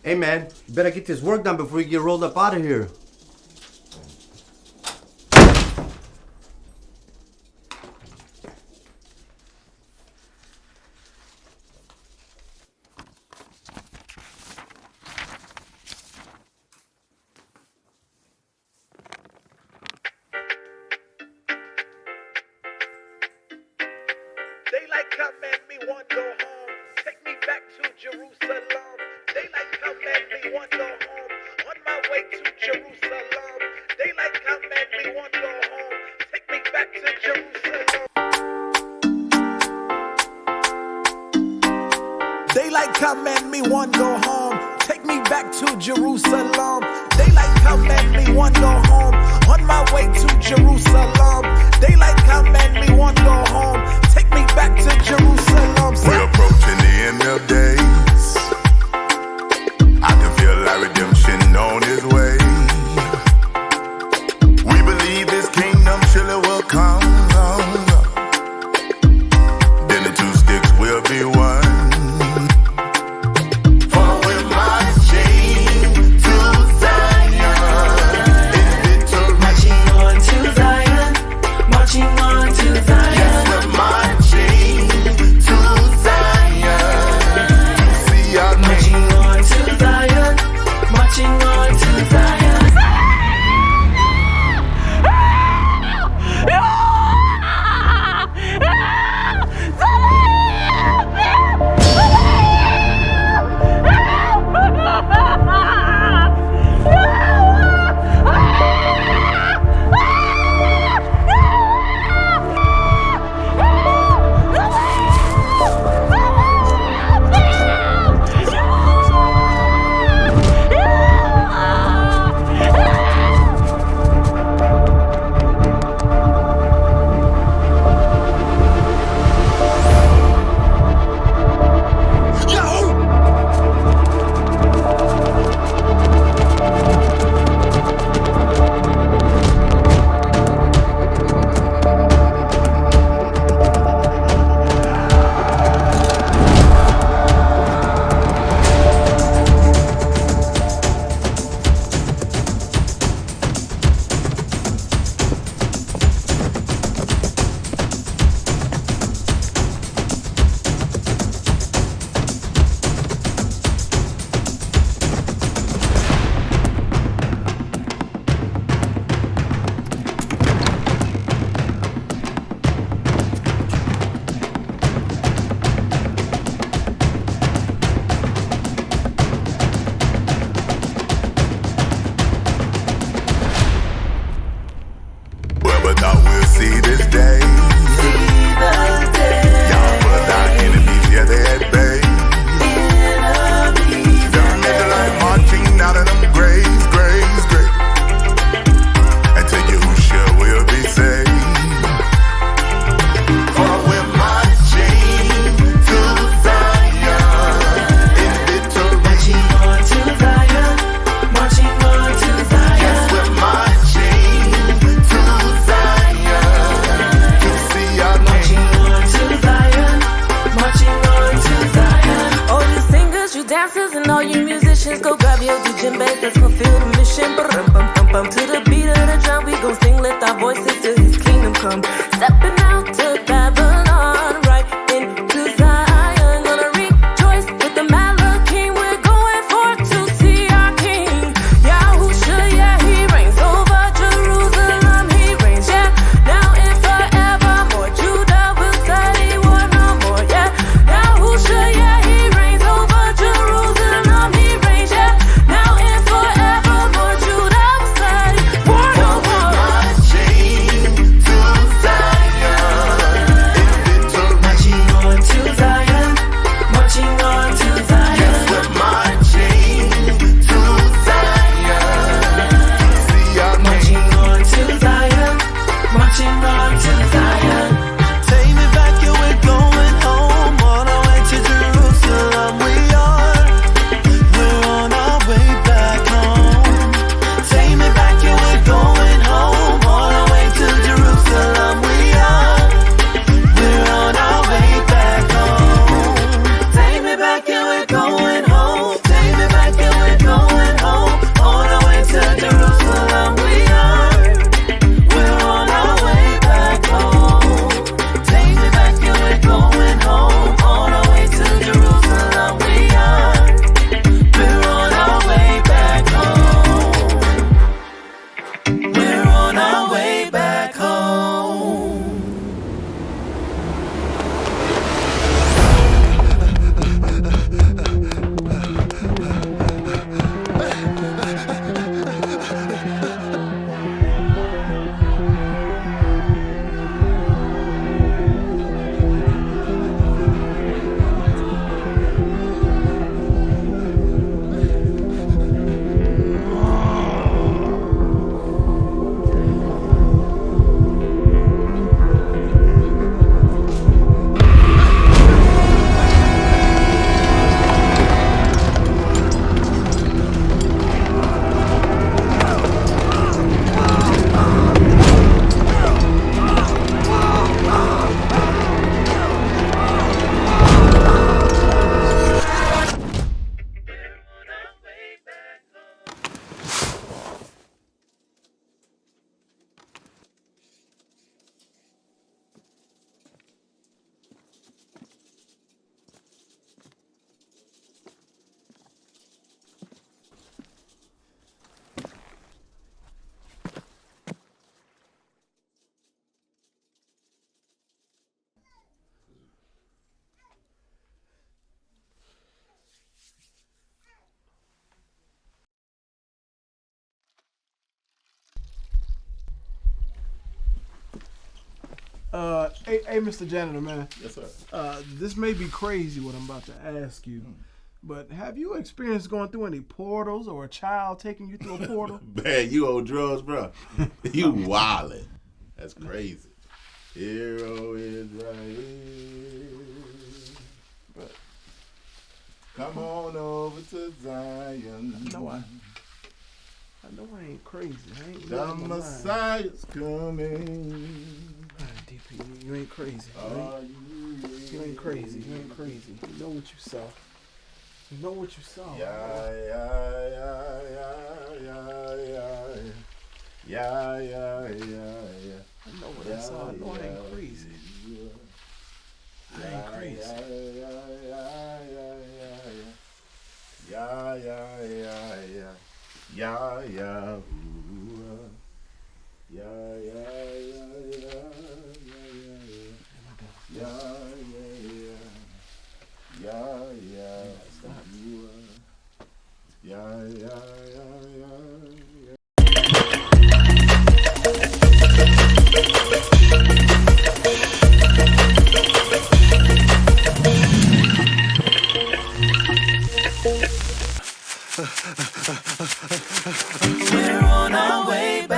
Hey man, you better get this work done before you get rolled up out of here. Daylight come and me want go home. Take me back to Jerusalem. Daylight come and me want go home. On my way to Jerusalem. Daylight come and me want go home. Take me back to Jerusalem. Daylight come and me want go home. Take me back to Jerusalem. Daylight come and me want go home. On my way to Jerusalem. Daylight come and me want go home. Take me back to Jerusalem. We're approaching the end of days. I can feel our redemption on its way. We believe his kingdom surely will come. Then the two sticks will be one. For we're marching to Zion in victory. Marching on to Zion. Marching on to Zion. Yes, we're Hey, Mr. Janitor, man. Yes, sir. This may be crazy what I'm about to ask you, but have you experienced going through any portals or a child taking you through a portal? Man, you on drugs, bro. You wildin'. That's crazy. Hero is right here. But come on over to Zion. I know I ain't crazy. I ain't The losing my mind. Messiah's coming. DP, you ain't crazy. You ain't crazy. You ain't crazy. You know what you saw. You know what you saw. Yeah. I know what I saw. I know I ain't crazy. I ain't crazy. We're on our way back.